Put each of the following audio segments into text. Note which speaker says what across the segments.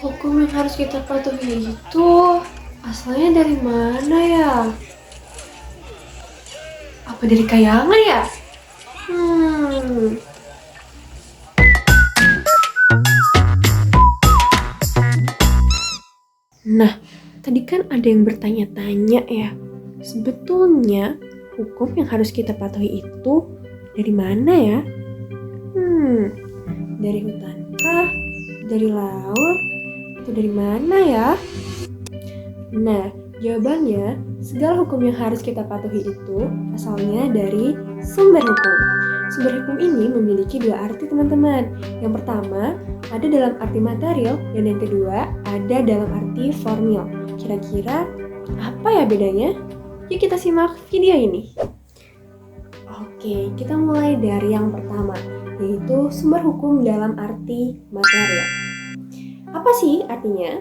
Speaker 1: Hukum yang harus kita patuhi itu asalnya dari mana ya? Apa dari kayangan ya? Hmm, Nah, tadi kan ada yang bertanya-tanya ya. Sebetulnya hukum yang harus kita patuhi itu dari mana ya? Dari hutan kah? Dari laut? Atau dari mana ya? Nah, jawabannya, segala hukum yang harus kita patuhi itu asalnya dari sumber hukum. Sumber hukum ini memiliki dua arti teman-teman. Yang pertama, ada dalam arti material, dan yang kedua, ada dalam arti formil. Kira-kira apa ya bedanya? Yuk kita simak video ini. Oke, kita mulai dari yang pertama, yaitu sumber hukum dalam arti material. Apa sih artinya?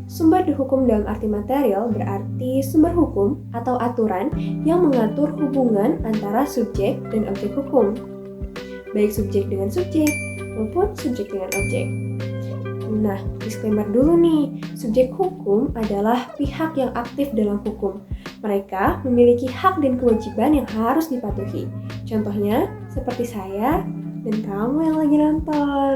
Speaker 1: Sumber hukum dalam arti material berarti sumber hukum atau aturan yang mengatur hubungan antara subjek dan objek hukum, baik subjek dengan subjek maupun subjek dengan objek. Nah, disclaimer dulu nih, subjek hukum adalah pihak yang aktif dalam hukum. Mereka memiliki hak dan kewajiban yang harus dipatuhi. Contohnya, seperti saya dan kamu yang lagi nonton.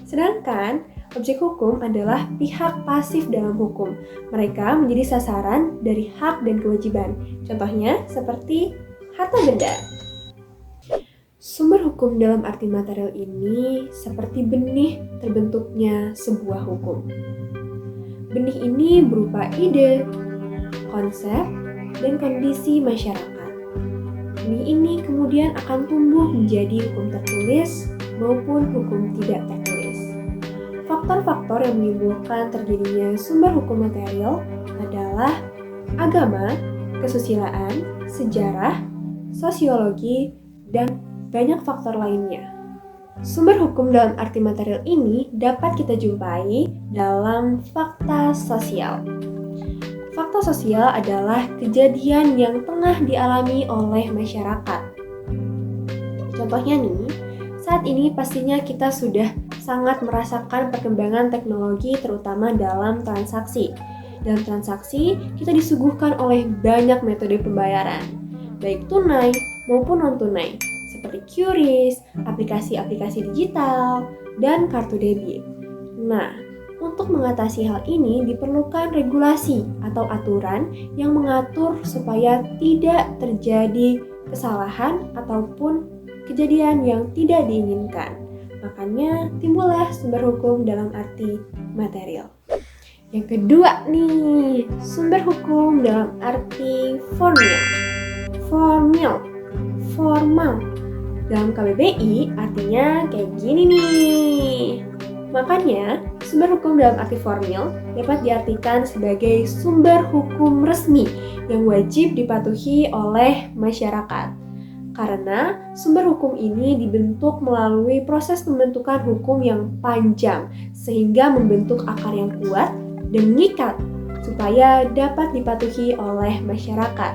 Speaker 1: Sedangkan, objek hukum adalah pihak pasif dalam hukum. Mereka menjadi sasaran dari hak dan kewajiban. Contohnya seperti harta benda. Sumber hukum dalam arti material ini seperti benih terbentuknya sebuah hukum. Benih ini berupa ide, konsep, dan kondisi masyarakat. Benih ini kemudian akan tumbuh menjadi hukum tertulis maupun hukum tidak tertulis. Faktor-faktor yang menimbulkan terjadinya sumber hukum material adalah agama, kesusilaan, sejarah, sosiologi, dan banyak faktor lainnya. Sumber hukum dalam arti material ini dapat kita jumpai dalam fakta sosial. Fakta sosial adalah kejadian yang tengah dialami oleh masyarakat. Contohnya nih, saat ini pastinya kita sudah sangat merasakan perkembangan teknologi terutama dalam transaksi. Dalam transaksi, kita disuguhkan oleh banyak metode pembayaran, baik tunai maupun non-tunai, seperti QRIS, aplikasi-aplikasi digital, dan kartu debit. Nah, untuk mengatasi hal ini diperlukan regulasi atau aturan yang mengatur supaya tidak terjadi kesalahan ataupun kejadian yang tidak diinginkan. Makanya timbullah sumber hukum dalam arti material. Yang kedua nih, sumber hukum dalam arti formal. Formal. Dalam KBBI artinya kayak gini nih. Makanya, sumber hukum dalam arti formal dapat diartikan sebagai sumber hukum resmi yang wajib dipatuhi oleh masyarakat. Karena sumber hukum ini dibentuk melalui proses pembentukan hukum yang panjang sehingga membentuk akar yang kuat dan mengikat supaya dapat dipatuhi oleh masyarakat.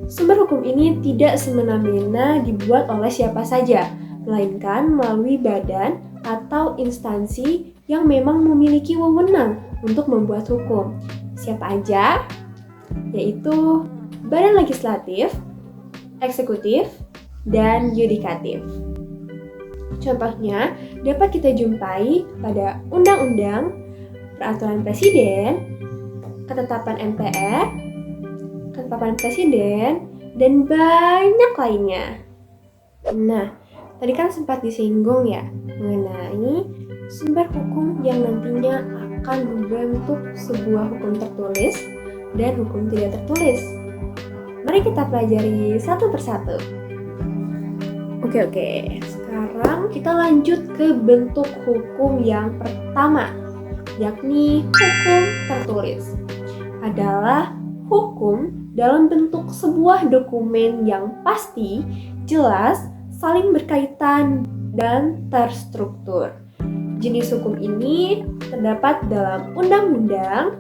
Speaker 1: Sumber hukum ini tidak semena-mena dibuat oleh siapa saja, melainkan melalui badan atau instansi yang memang memiliki wewenang untuk membuat hukum. Siapa aja? Yaitu Badan Legislatif, Eksekutif, dan Yudikatif. Contohnya dapat kita jumpai pada Undang-Undang, Peraturan Presiden, Ketetapan MPR, Ketetapan Presiden, dan banyak lainnya. Nah, tadi kan sempat disinggung ya mengenai sumber hukum yang nantinya akan membentuk sebuah hukum tertulis dan hukum tidak tertulis. Mari kita pelajari satu persatu. Oke, sekarang kita lanjut ke bentuk hukum yang pertama, yakni hukum tertulis. Adalah hukum dalam bentuk sebuah dokumen yang pasti, jelas, saling berkaitan, dan terstruktur. Jenis hukum ini terdapat dalam undang-undang,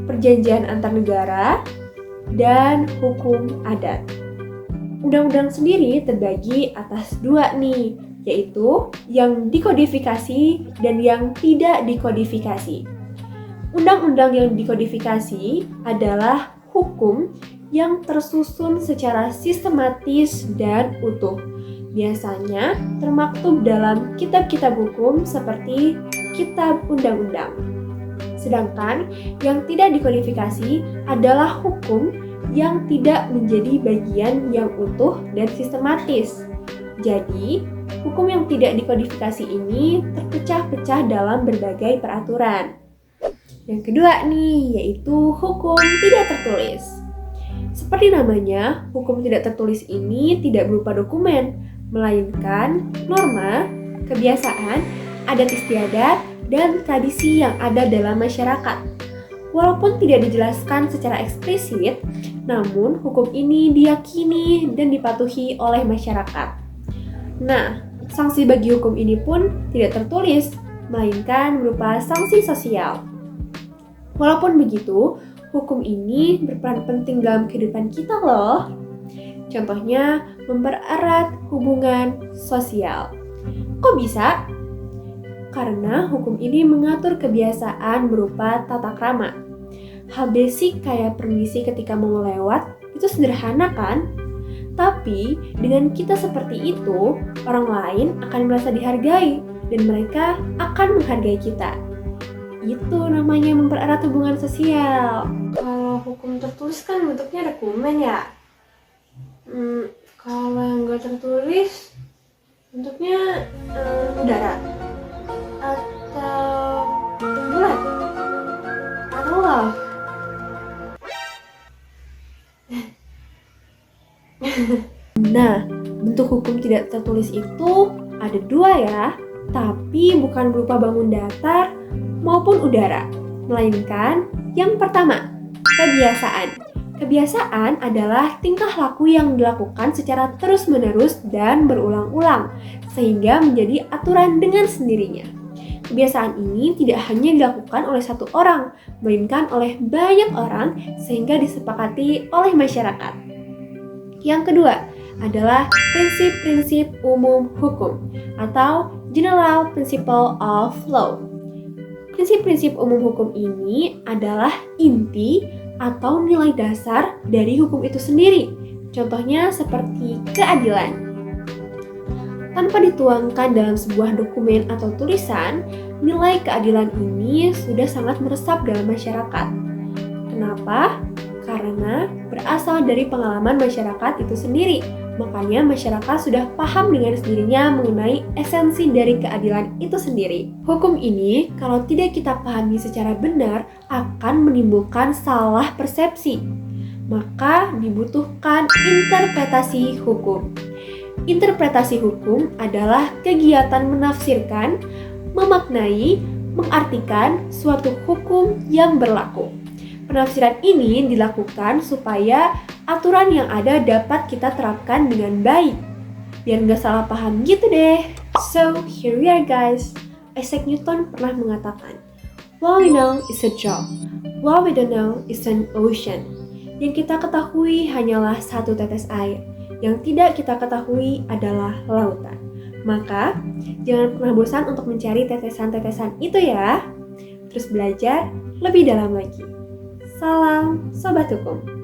Speaker 1: perjanjian antar negara, dan hukum adat. Undang-undang sendiri terbagi atas dua nih, yaitu yang dikodifikasi dan yang tidak dikodifikasi. Undang-undang yang dikodifikasi adalah hukum yang tersusun secara sistematis dan utuh. Biasanya termaktub dalam kitab-kitab hukum seperti kitab undang-undang. Sedangkan yang tidak dikodifikasi adalah hukum yang tidak menjadi bagian yang utuh dan sistematis. Jadi, hukum yang tidak dikodifikasi ini terpecah-pecah dalam berbagai peraturan. Yang kedua nih, yaitu hukum tidak tertulis. Seperti namanya, hukum tidak tertulis ini tidak berupa dokumen, melainkan norma, kebiasaan, adat istiadat, dan tradisi yang ada dalam masyarakat. Walaupun tidak dijelaskan secara eksplisit, namun hukum ini diyakini dan dipatuhi oleh masyarakat. Nah, sanksi bagi hukum ini pun tidak tertulis, melainkan berupa sanksi sosial. Walaupun begitu, hukum ini berperan penting dalam kehidupan kita loh. Contohnya, mempererat hubungan sosial. Kok bisa? Karena hukum ini mengatur kebiasaan berupa tata krama. Hal basic kayak permisi ketika mau lewat itu sederhana kan? Tapi dengan kita seperti itu, orang lain akan merasa dihargai dan mereka akan menghargai kita. Itu namanya mempererat hubungan sosial. Kalau hukum tertulis kan bentuknya dokumen ya. Kalau yang nggak tertulis bentuknya udara atau bulat atau love. Nah, bentuk hukum tidak tertulis itu ada dua ya, tapi bukan berupa bangun datar maupun udara, melainkan yang pertama, kebiasaan. Kebiasaan adalah tingkah laku yang dilakukan secara terus-menerus dan berulang-ulang, sehingga menjadi aturan dengan sendirinya. Kebiasaan ini tidak hanya dilakukan oleh satu orang, melainkan oleh banyak orang sehingga disepakati oleh masyarakat. Yang kedua adalah prinsip-prinsip umum hukum atau General Principle of Law. Prinsip-prinsip umum hukum ini adalah inti atau nilai dasar dari hukum itu sendiri. Contohnya seperti keadilan. Tanpa dituangkan dalam sebuah dokumen atau tulisan, nilai keadilan ini sudah sangat meresap dalam masyarakat. Kenapa? Karena berasal dari pengalaman masyarakat itu sendiri. Makanya masyarakat sudah paham dengan sendirinya mengenai esensi dari keadilan itu sendiri. Hukum ini kalau tidak kita pahami secara benar akan menimbulkan salah persepsi. Maka dibutuhkan interpretasi hukum. Interpretasi hukum adalah kegiatan menafsirkan, memaknai, mengartikan suatu hukum yang berlaku. Penafsiran ini dilakukan supaya aturan yang ada dapat kita terapkan dengan baik. Biar nggak salah paham gitu deh. So, here we are guys. Isaac Newton pernah mengatakan, what we know is a drop, what we don't know is an ocean. Yang kita ketahui hanyalah satu tetes air, yang tidak kita ketahui adalah lautan. Maka, jangan pernah bosan untuk mencari tetesan-tetesan itu ya. Terus belajar lebih dalam lagi. Salam Sobat Hukum.